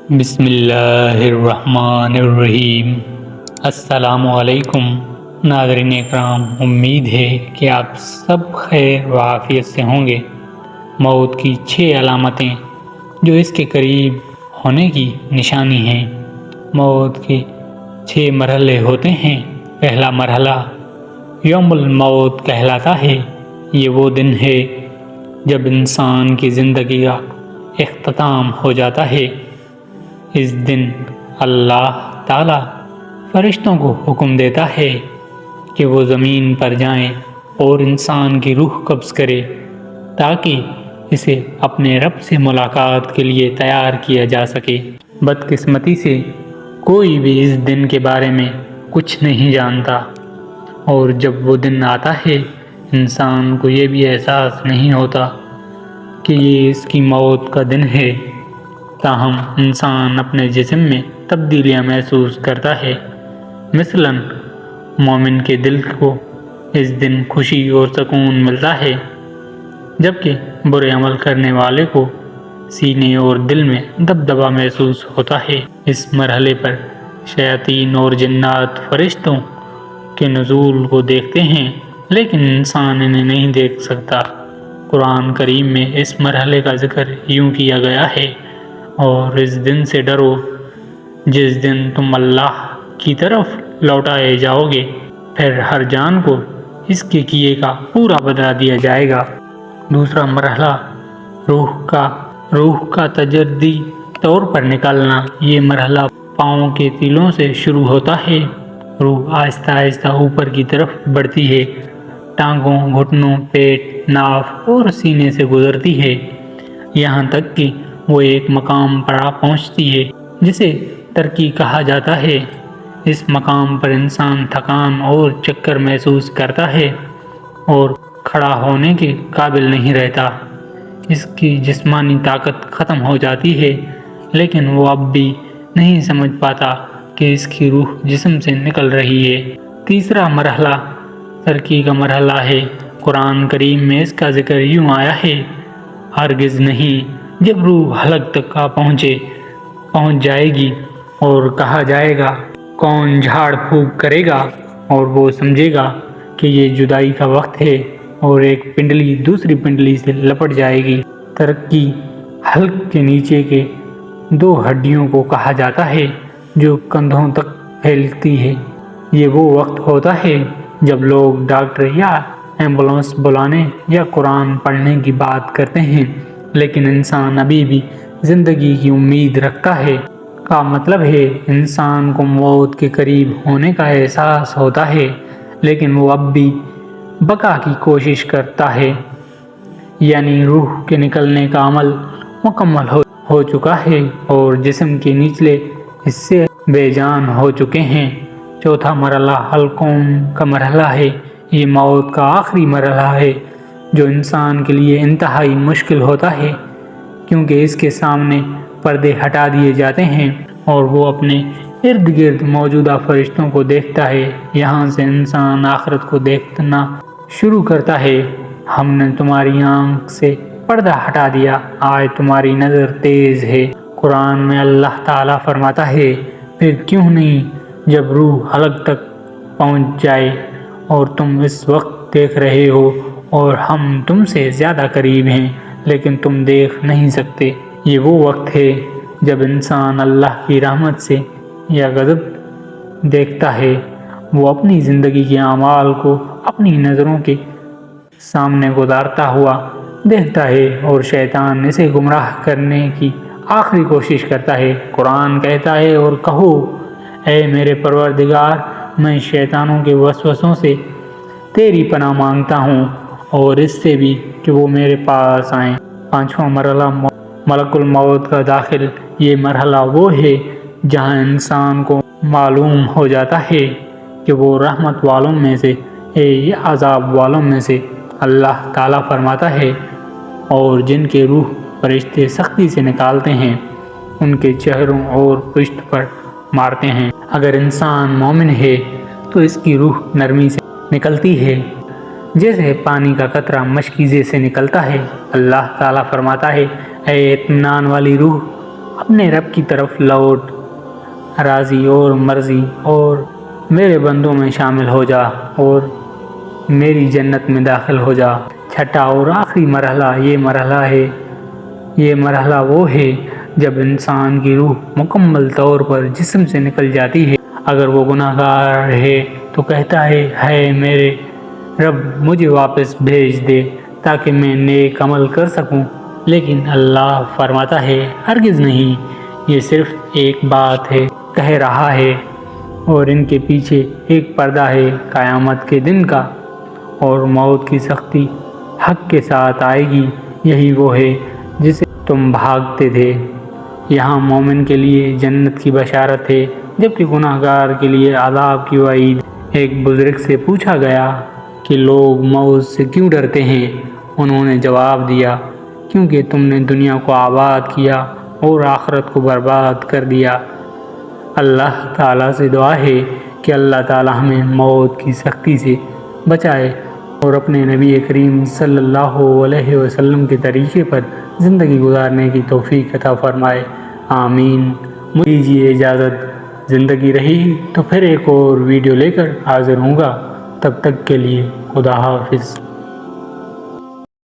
بسم اللہ الرحمن الرحیم۔ السلام علیکم ناظرین اکرام، امید ہے کہ آپ سب خیر و عافیت سے ہوں گے۔ موت کی 6 علامتیں جو اس کے قریب ہونے کی نشانی ہیں۔ موت کے 6 مرحلے ہوتے ہیں۔ پہلا مرحلہ یوم الموت کہلاتا ہے۔ یہ وہ دن ہے جب انسان کی زندگی کا اختتام ہو جاتا ہے۔ اس دن اللہ تعالیٰ فرشتوں کو حکم دیتا ہے کہ وہ زمین پر جائیں اور انسان کی روح قبض کرے تاکہ اسے اپنے رب سے ملاقات کے لیے تیار کیا جا سکے۔ بدقسمتی سے کوئی بھی اس دن کے بارے میں کچھ نہیں جانتا، اور جب وہ دن آتا ہے انسان کو یہ بھی احساس نہیں ہوتا کہ یہ اس کی موت کا دن ہے۔ تاہم انسان اپنے جسم میں تبدیلیاں محسوس کرتا ہے۔ مثلاً مومن کے دل کو اس دن خوشی اور سکون ملتا ہے، جبکہ برے عمل کرنے والے کو سینے اور دل میں دبدبا محسوس ہوتا ہے۔ اس مرحلے پر شیاطین اور جنات فرشتوں کے نزول کو دیکھتے ہیں، لیکن انسان انہیں نہیں دیکھ سکتا۔ قرآن کریم میں اس مرحلے کا ذکر یوں کیا گیا ہے: اور اس دن سے ڈرو جس دن تم اللہ کی طرف لوٹائے جاؤ گے، پھر ہر جان کو اس کے کیے کا پورا بدلہ دیا جائے گا۔ دوسرا مرحلہ روح کا تدریجی طور پر نکلنا۔ یہ مرحلہ پاؤں کے تلوں سے شروع ہوتا ہے۔ روح آہستہ آہستہ اوپر کی طرف بڑھتی ہے، ٹانگوں، گھٹنوں، پیٹ، ناف اور سینے سے گزرتی ہے، یہاں تک کہ وہ ایک مقام پر پہنچتی ہے جسے ترقی کہا جاتا ہے۔ اس مقام پر انسان تھکان اور چکر محسوس کرتا ہے اور کھڑا ہونے کے قابل نہیں رہتا۔ اس کی جسمانی طاقت ختم ہو جاتی ہے، لیکن وہ اب بھی نہیں سمجھ پاتا کہ اس کی روح جسم سے نکل رہی ہے۔ تیسرا مرحلہ ترقی کا مرحلہ ہے۔ قرآن کریم میں اس کا ذکر یوں آیا ہے: ہرگز نہیں، جب روح حلق تک پہنچ جائے گی اور کہا جائے گا کون جھاڑ پھونک کرے گا، اور وہ سمجھے گا کہ یہ جدائی کا وقت ہے، اور ایک پنڈلی دوسری پنڈلی سے لپٹ جائے گی۔ ترقی حلق کے نیچے کے 2 ہڈیوں کو کہا جاتا ہے جو کندھوں تک پھیلتی ہے۔ یہ وہ وقت ہوتا ہے جب لوگ ڈاکٹر یا ایمبولینس بلانے یا قرآن پڑھنے کی بات کرتے ہیں، لیکن انسان ابھی بھی زندگی کی امید رکھتا ہے۔ کا مطلب ہے انسان کو موت کے قریب ہونے کا احساس ہوتا ہے، لیکن وہ اب بھی بقا کی کوشش کرتا ہے، یعنی روح کے نکلنے کا عمل مکمل ہو چکا ہے اور جسم کے نچلے حصے بے جان ہو چکے ہیں۔ چوتھا مرحلہ القوم کا مرحلہ ہے۔ یہ موت کا آخری مرحلہ ہے جو انسان کے لیے انتہائی مشکل ہوتا ہے، کیونکہ اس کے سامنے پردے ہٹا دیے جاتے ہیں اور وہ اپنے ارد گرد موجودہ فرشتوں کو دیکھتا ہے۔ یہاں سے انسان آخرت کو دیکھنا شروع کرتا ہے۔ ہم نے تمہاری آنکھ سے پردہ ہٹا دیا، آج تمہاری نظر تیز ہے۔ قرآن میں اللہ تعالیٰ فرماتا ہے: پھر کیوں نہیں جب روح حلق تک پہنچ جائے اور تم اس وقت دیکھ رہے ہو اور ہم تم سے زیادہ قریب ہیں، لیکن تم دیکھ نہیں سکتے۔ یہ وہ وقت ہے جب انسان اللہ کی رحمت سے یا غضب دیکھتا ہے۔ وہ اپنی زندگی کے اعمال کو اپنی نظروں کے سامنے گزارتا ہوا دیکھتا ہے اور شیطان اسے گمراہ کرنے کی آخری کوشش کرتا ہے۔ قرآن کہتا ہے: اور کہو اے میرے پروردگار، میں شیطانوں کے وسوسوں سے تیری پناہ مانگتا ہوں اور اس سے بھی کہ وہ میرے پاس آئیں۔ پانچواں مرحلہ ملک الموت کا داخل۔ یہ مرحلہ وہ ہے جہاں انسان کو معلوم ہو جاتا ہے کہ وہ رحمت والوں میں سے ہے یا عذاب والوں میں سے۔ اللہ تعالیٰ فرماتا ہے: اور جن کے روح فرشتے سختی سے نکالتے ہیں ان کے چہروں اور پشت پر مارتے ہیں۔ اگر انسان مومن ہے تو اس کی روح نرمی سے نکلتی ہے، جیسے پانی کا قطرہ مشکیزے سے نکلتا ہے۔ اللہ تعالیٰ فرماتا ہے: اے اطمینان والی روح، اپنے رب کی طرف لوٹ، راضی اور مرضی اور میرے بندوں میں شامل ہو جا اور میری جنت میں داخل ہو جا۔ چھٹا اور آخری مرحلہ یہ مرحلہ وہ ہے جب انسان کی روح مکمل طور پر جسم سے نکل جاتی ہے۔ اگر وہ گناہ گار ہے تو کہتا ہے، اے میرے رب مجھے واپس بھیج دے تاکہ میں نیک عمل کر سکوں، لیکن اللہ فرماتا ہے ہرگز نہیں، یہ صرف ایک بات ہے کہہ رہا ہے اور ان کے پیچھے ایک پردہ ہے قیامت کے دن کا، اور موت کی سختی حق کے ساتھ آئے گی، یہی وہ ہے جسے تم بھاگتے تھے۔ یہاں مومن کے لیے جنت کی بشارت ہے جبکہ گناہ گار کے لیے عذاب کی وعید۔ ایک بزرگ سے پوچھا گیا کہ لوگ موت سے کیوں ڈرتے ہیں؟ انہوں نے جواب دیا، کیونکہ تم نے دنیا کو آباد کیا اور آخرت کو برباد کر دیا۔ اللہ تعالیٰ سے دعا ہے کہ اللہ تعالیٰ ہمیں موت کی سختی سے بچائے اور اپنے نبی کریم صلی اللہ علیہ وسلم کے طریقے پر زندگی گزارنے کی توفیق عطا فرمائے، آمین۔ مجھے دیجیے اجازت، زندگی رہی تو پھر ایک اور ویڈیو لے کر حاضر ہوں گا، تب تک کے لیے خدا حافظ۔